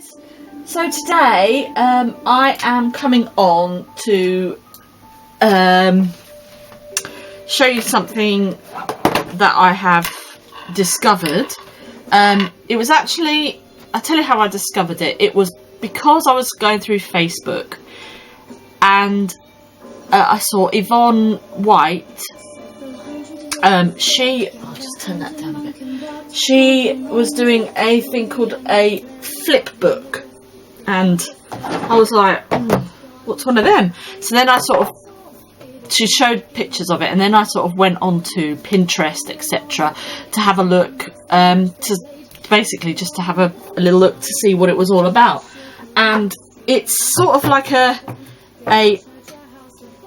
guys, so today I am coming on to show you something that I have discovered. It was actually, I'll tell you how I discovered it. It was because I was going through Facebook and I saw Yvonne White. I'll just turn that down a bit. She was doing a thing called a Flipbook, and I was like, what's one of them? So then she showed pictures of it, and then I sort of went on to Pinterest, etc., to have a look, to basically just to have a little look to see what it was all about. And it's sort of like a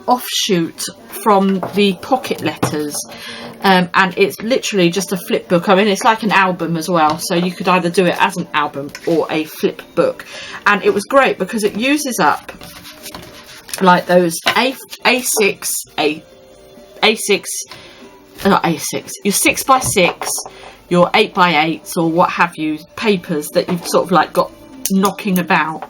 offshoot from the pocket letters, and it's literally just a flip book. I mean, it's like an album as well, so you could either do it as an album or a flip book. And it was great because it uses up like those A6, your 6x6, your 8x8s, or what have you, papers that you've sort of like got knocking about.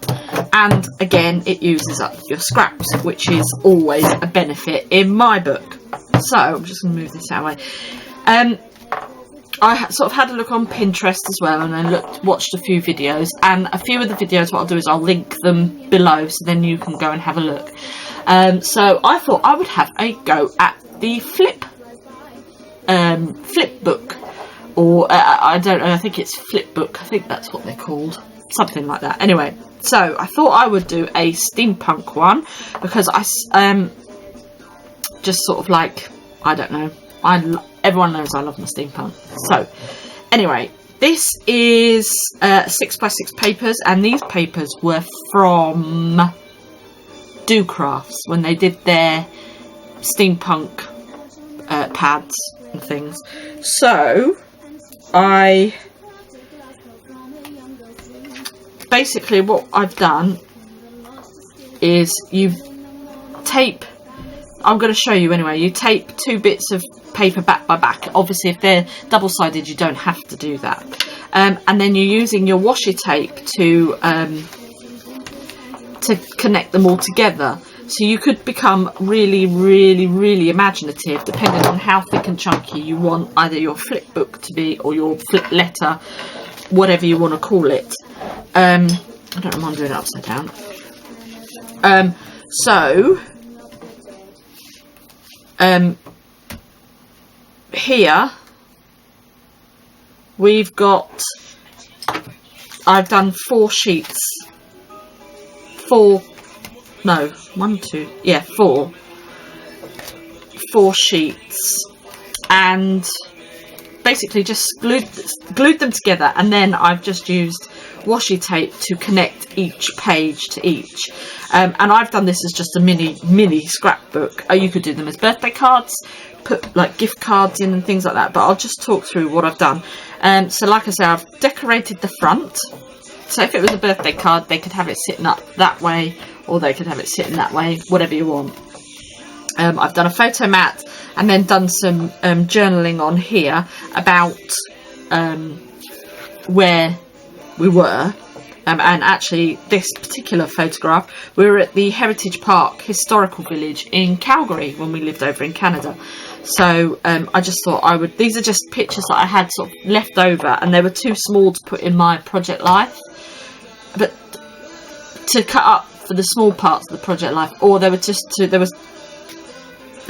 And again, it uses up your scraps, which is always a benefit in my book. So I'm just going to move this out of the way. I sort of had a look on Pinterest as well, and I watched a few videos, and a few of the videos, what I'll do is I'll link them below, so then you can go and have a look. So I thought I would have a go at the flip book, or I don't know, I think it's Flipbook, I think that's what they're called, something like that. Anyway, so I thought I would do a steampunk one, because I just sort of like, I don't know, everyone knows I love my steampunk. So anyway, this is 6x6 papers, and these papers were from Do Crafts when they did their steampunk pads and things. So basically what I've done is I'm going to show you anyway, you tape two bits of paper back by back. Obviously if they're double-sided you don't have to do that, and then you're using your washi tape to connect them all together. So you could become really, really, really imaginative depending on how thick and chunky you want either your flip book to be, or your flip letter, whatever you want to call it. I don't know why I'm doing it upside down. Here we've got, I've done 4 sheets, 4 sheets, and basically just glued them together, and then I've just used washi tape to connect each page to each, and I've done this as just a mini scrapbook. You could do them as birthday cards, put like gift cards in and things like that, but I'll just talk through what I've done. So like I say, I've decorated the front, so if it was a birthday card they could have it sitting up that way, or they could have it sitting that way, whatever you want. I've done a photo mat, and then done some journaling on here about where we were. And actually this particular photograph, we were at the Heritage Park Historical Village in Calgary when we lived over in Canada. So I just thought these are just pictures that I had sort of left over, and they were too small to put in my Project Life, but to cut up for the small parts of the Project Life, or they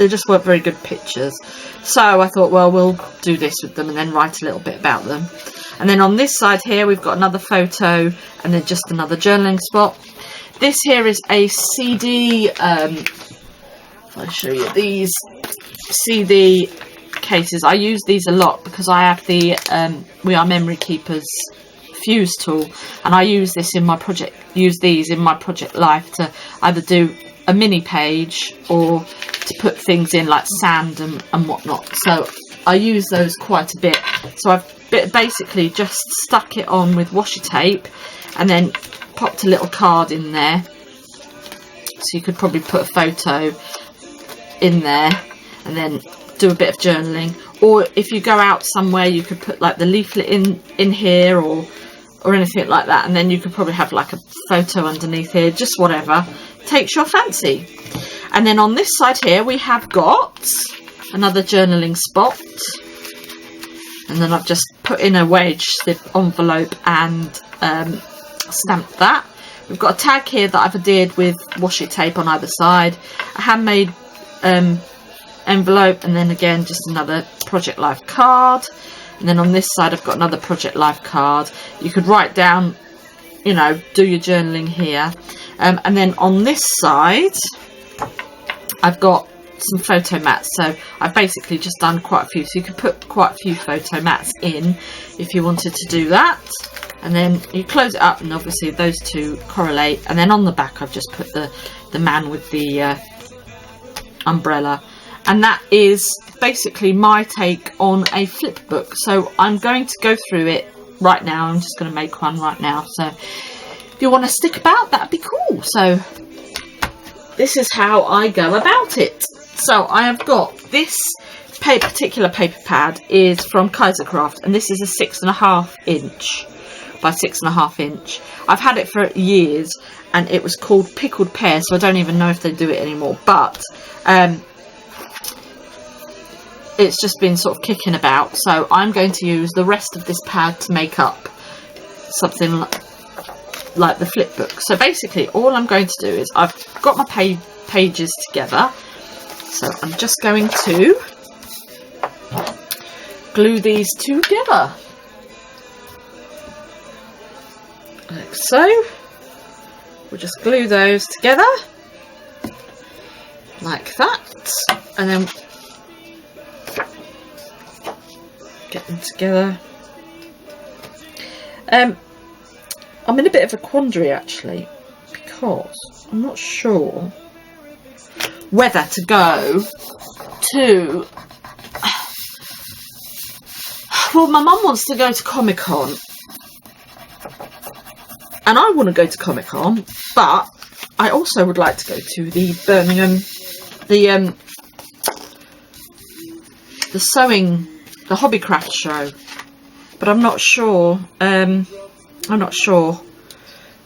just weren't very good pictures. So I thought, well, we'll do this with them and then write a little bit about them. And then on this side here we've got another photo, and then just another journaling spot. This here is a CD, if I show you these CD cases. I use these a lot because I have the We Are Memory Keepers fuse tool, and I use these in my Project Life to either do a mini page or to put things in like sand and whatnot. So I use those quite a bit. So I've basically just stuck it on with washi tape, and then popped a little card in there, so you could probably put a photo in there and then do a bit of journaling. Or if you go out somewhere, you could put like the leaflet in here, or or anything like that. And then you could probably have like a photo underneath here, just whatever takes your fancy. And then on this side here we have got another journaling spot, and then I've just put in a wage slip envelope and stamped that. We've got a tag here that I've adhered with washi tape on either side, a handmade envelope, and then again just another Project Life card. And then on this side I've got another Project Life card. You could write down, you know, do your journaling here. And then on this side I've got some photo mats, so I've basically just done quite a few, so you could put quite a few photo mats in if you wanted to do that. And then you close it up, and obviously those two correlate. And then on the back I've just put the man with the umbrella, and that is basically my take on a flip book. So I'm going to go through it right now. I'm just going to make one right now, so if you want to stick about, that'd be cool. So this is how I go about it. So I have got this particular paper pad is from Kaisercraft, and this is a 6.5 inch by 6.5 inch. I've had it for years, and it was called Pickled Pear, so I don't even know if they do it anymore, but it's just been sort of kicking about. So I'm going to use the rest of this pad to make up something like the flip book. So basically all I'm going to do is I've got my pages together, so I'm just going to glue these together like so. We'll just glue those together like that, and then get them together. I'm in a bit of a quandary actually, because I'm not sure whether to go to, well, my mum wants to go to Comic-Con and I want to go to Comic-Con, but I also would like to go to the Birmingham, the sewing, the Hobbycraft show, but I'm not sure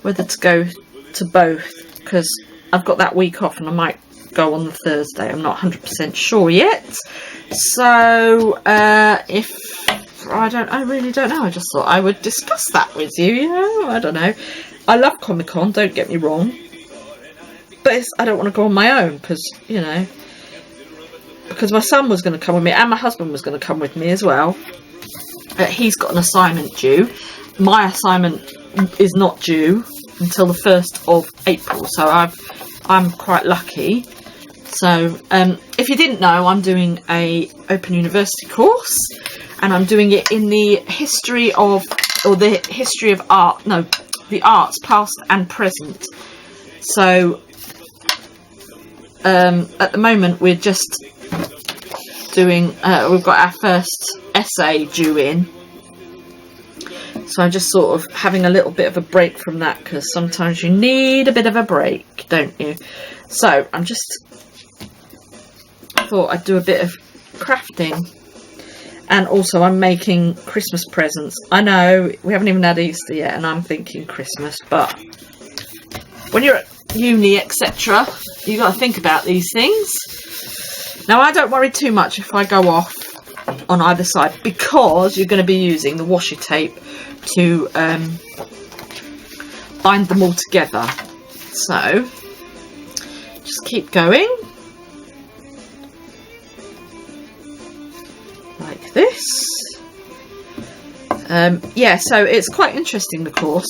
whether to go to both, because I've got that week off and I might go on the Thursday. I'm not 100% sure yet. So if I really don't know. I just thought I would discuss that with you. You know, I don't know. I love Comic-Con, don't get me wrong, but I don't want to go on my own, because, you know, because my son was going to come with me and my husband was going to come with me as well. He's got an assignment due. My assignment is not due until the 1st of April, so I'm quite lucky. So if you didn't know, I'm doing a Open University course, and I'm doing it in the history of, or the history of art, no, the arts past and present. So at the moment we're just doing, we've got our first essay due in, so I'm just sort of having a little bit of a break from that, because sometimes you need a bit of a break, don't you? So I'm just thought I'd do a bit of crafting, and also I'm making Christmas presents. I know we haven't even had Easter yet and I'm thinking Christmas, but when you're at uni, etc., you got to think about these things. Now I don't worry too much if I go off on either side, because you're going to be using the washi tape to bind them all together. So just keep going like this. Yeah, so it's quite interesting, the course.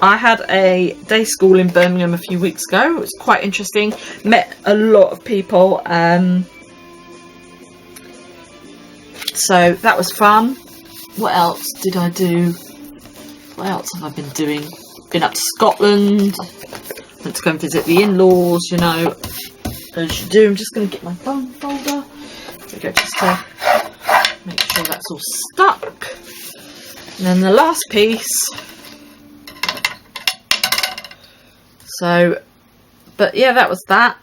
I had a day school in Birmingham a few weeks ago. It was quite interesting. Met a lot of people. So that was fun. What else did I do? What else have I been doing? Been up to Scotland. Went to go and visit the in-laws, you know, as you do. I'm just going to get my bone folder. There we go, just to make sure that's all stuck. And then the last piece. So, but yeah, that was that.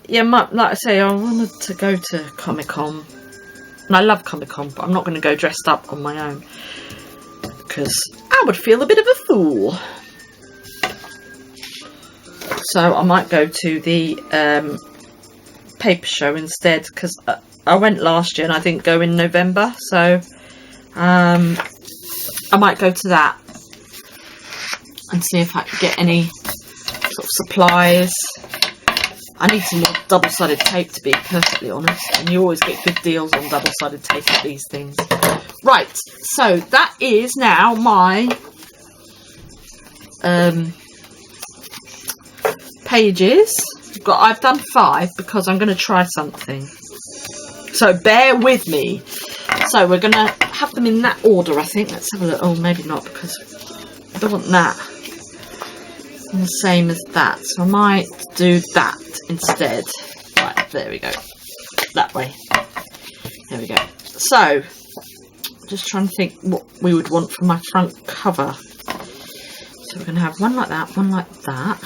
Yeah, like I say, I wanted to go to Comic-Con. And I love Comic-Con, but I'm not going to go dressed up on my own, because I would feel a bit of a fool. So I might go to the paper show instead, because I went last year and I didn't go in November, so I might go to that and see if I can get any sort of supplies. I need some more double-sided tape, to be perfectly honest, and you always get good deals on double-sided tape at these things. Right, so that is now my pages. I've done 5 because I'm going to try something, so bear with me. So we're going to have them in that order, I think. Let's have a look. Oh, maybe not, because I don't want that and the same as that, so I might do that instead. Right, there we go, that way. There we go. So just trying to think what we would want for my front cover. So we're going to have one like that, one like that.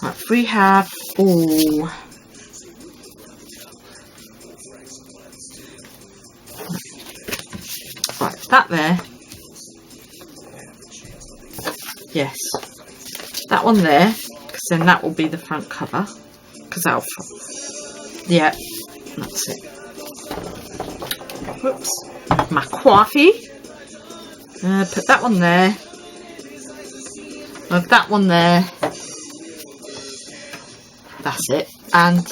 Right, if we have right, that there. Yes, that one there, because then that will be the front cover. Because that'll, yeah, that's it. Whoops, my coffee. Put that one there. Have that one there. That's it, and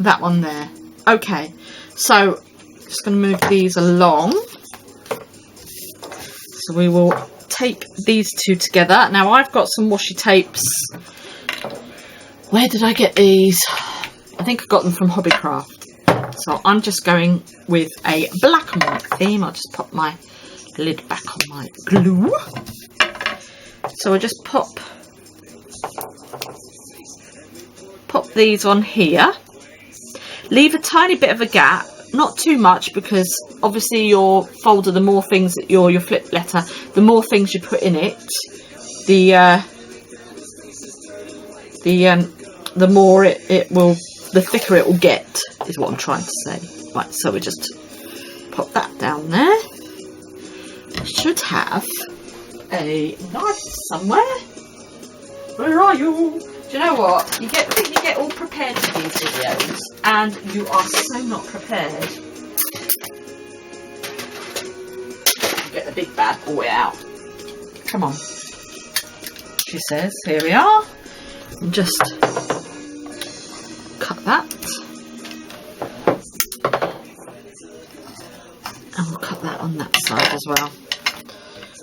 that one there. Okay, so just going to move these along. So we will tape these two together. Now I've got some washi tapes. Where did I get these? I think I got them from Hobbycraft. So I'm just going with a black and white theme. I'll just pop my lid back on my glue. So I just pop these on here. Leave a tiny bit of a gap. Not too much, because obviously your folder, the more things that your flip letter, the more things you put in it, the more it will, the thicker it will get, is what I'm trying to say. Right, so we just pop that down there. I should have a knife somewhere. Where are you? Do you know what? You get all prepared for these videos, and you are so not prepared. Get the big bad boy out. Come on, she says. Here we are. And just cut that, and we'll cut that on that side as well.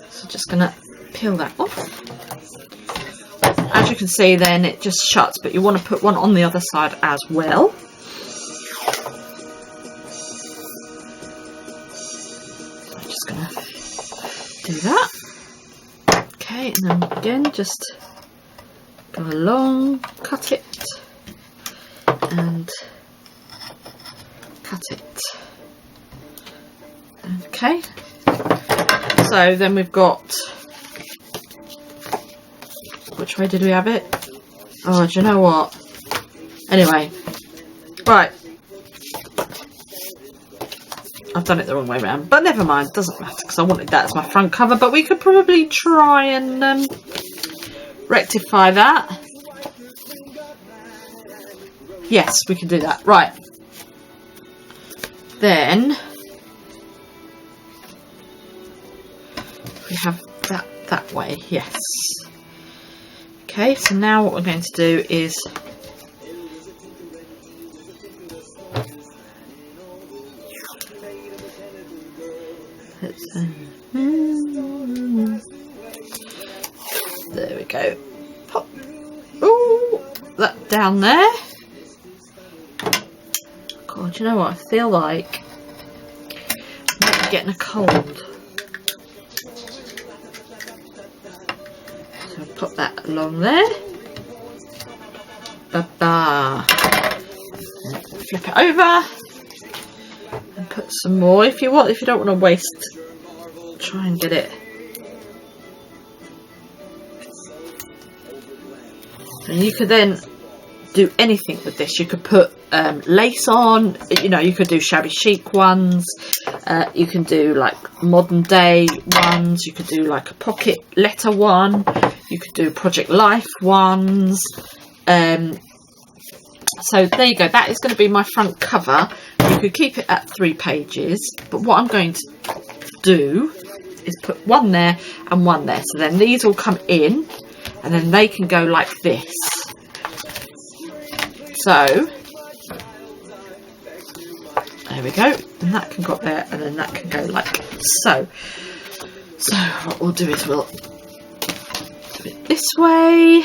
So just gonna peel that off. As you can see, then it just shuts, but you want to put one on the other side as well. I'm just going to do that. Okay, and then again, just go along, cut it, and cut it. Okay, so then we've got, which way did we have it? Oh, do you know what? Anyway, right. I've done it the wrong way around, but never mind, doesn't matter, because I wanted that as my front cover, but we could probably try and rectify that. Yes, we can do that. Right. Then we have that way, yes. Okay, so now what we're going to do is there we go. Pop that down there. God, you know what? I feel like I might be getting a cold. Put that along there. Ba-ba. Flip it over and put some more if you want. If you don't want to waste, try and get it. And you could then do anything with this. You could put lace on. You know, you could do shabby chic ones. You can do like modern day ones, you could do like a pocket letter one, you could do Project Life ones. So there you go, that is going to be my front cover. You could keep it at 3 pages, but what I'm going to do is put one there and one there, so then these all come in and then they can go like this. So there we go, and that can go up there and then that can go like so. So what we'll do is we'll do it this way.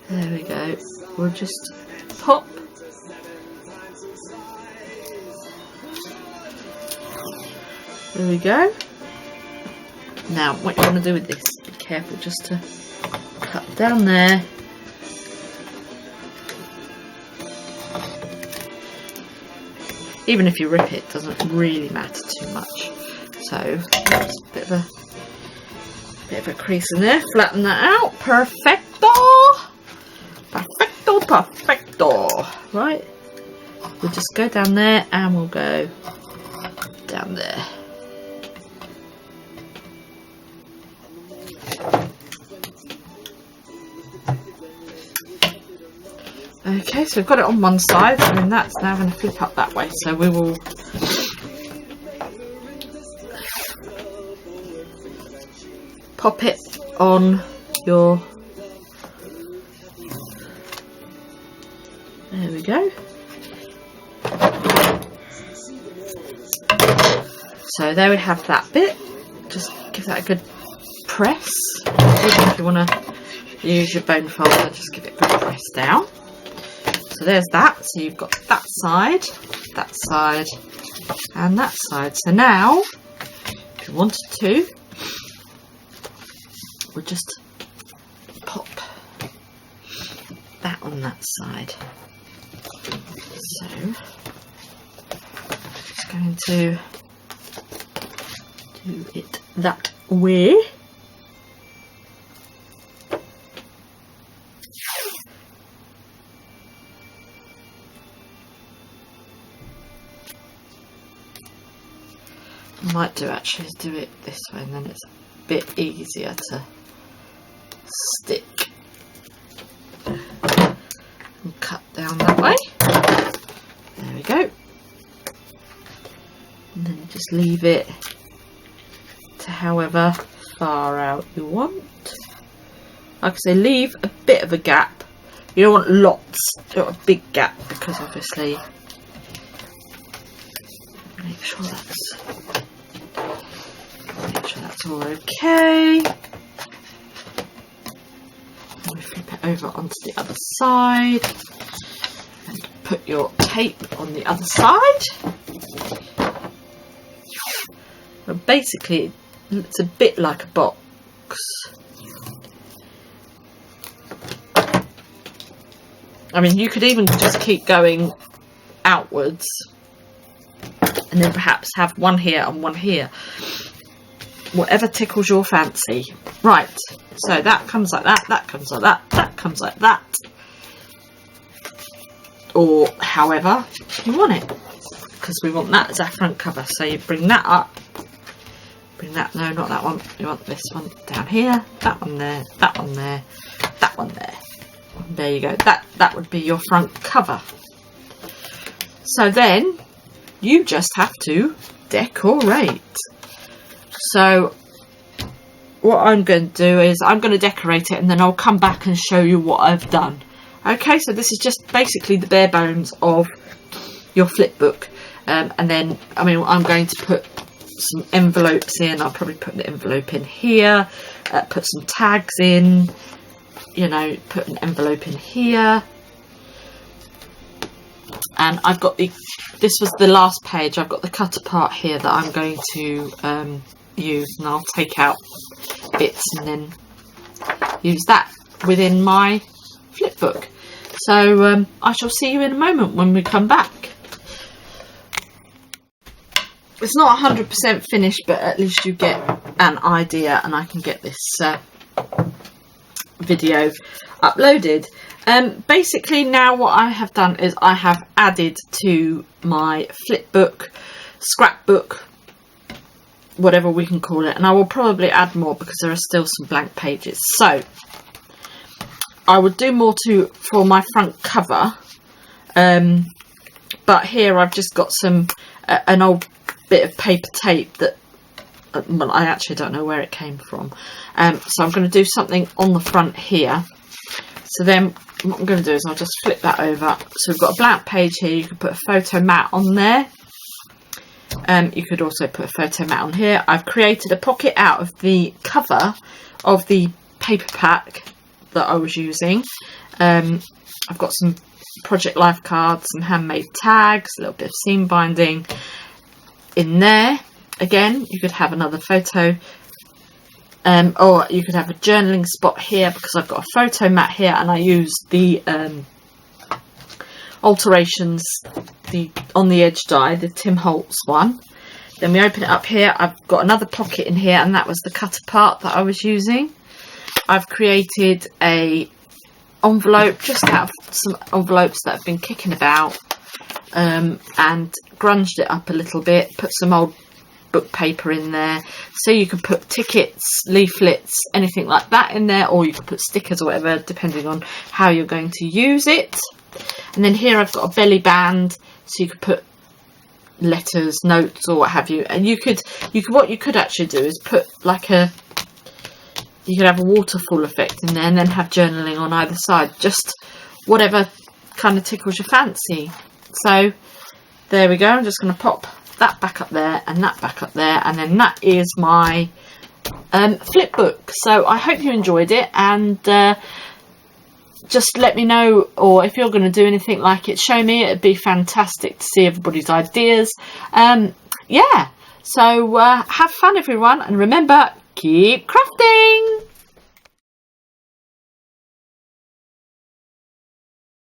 There we go, we'll just pop. There we go. Now what you want to do with this, be careful just to cut down there. Even if you rip it, it doesn't really matter too much. So just a bit of a crease in there, flatten that out. Perfecto. Perfecto, perfecto. Right, we'll just go down there and we'll go down there. Okay, so we've got it on one side and then that's now going to flip up that way. So we will pop it on your, there we go. So there we have that bit. Just give that a good press. Even if you want to use your bone folder, just give it a good press down. So there's that. So you've got that side, and that side. So now, if you wanted to, we'll just pop that on that side. So just going to do it that way. I might actually do it this way and then it's a bit easier to stick and cut down that way. There we go. And then just leave it to however far out you want. Like I say, leave a bit of a gap. You don't want lots, you don't want a big gap, because obviously make sure that's all okay. And we flip it over onto the other side and put your tape on the other side. But basically it's a bit like a box. I mean, you could even just keep going outwards and then perhaps have one here and one here. Whatever tickles your fancy. Right, so that comes like that, that comes like that, that comes like that. Or however you want it. Because we want that as our front cover. So you bring that up. Bring that, no, not that one. You want this one down here, that one there, that one there, that one there. There you go. That would be your front cover. So then you just have to decorate. So what I'm going to do is I'm going to decorate it and then I'll come back and show you what I've done. Okay, so this is just basically the bare bones of your flip book. And then, I mean, I'm going to put some envelopes in. I'll probably put the envelope in here, put some tags in, you know, put an envelope in here. And I've got this was the last page, I've got the cut apart here that I'm going to use, and I'll take out bits and then use that within my flip book. So I shall see you in a moment when we come back. It's not 100% finished, but at least you get an idea and I can get this video uploaded. Basically now what I have done is I have added to my flipbook, scrapbook, whatever we can call it, and I will probably add more because there are still some blank pages. So I would do more for my front cover, but here I've just got an old bit of paper tape that, well, I actually don't know where it came from, so I'm going to do something on the front here. So then what I'm going to do is I'll just flip that over. So we've got a blank page here. You can put a photo mat on there. You could also put a photo mat on here. I've created a pocket out of the cover of the paper pack that I was using. I've got some Project Life cards, some handmade tags, a little bit of seam binding in there. Again, you could have another photo, or you could have a journaling spot here because I've got a photo mat here, and I used the alterations, the on the edge die, the Tim Holtz one. Then we open it up here. I've got another pocket in here, and that was the cut apart that I was using. I've created a envelope just out of some envelopes that have been kicking about, and grunged it up a little bit, put some old book paper in there, so you can put tickets, leaflets, anything like that in there, or you can put stickers or whatever, depending on how you're going to use it. And then here I've got a belly band, so you could put letters, notes, or what have you. And what you could actually do is put like you could have a waterfall effect in there, and then have journaling on either side, just whatever kind of tickles your fancy. So there we go. I'm just going to pop that back up there and that back up there, and then that is my flipbook. So I hope you enjoyed it, and just let me know, or if you're going to do anything like it, show me. It'd be fantastic to see everybody's ideas. Yeah, so have fun everyone, and remember, keep crafting.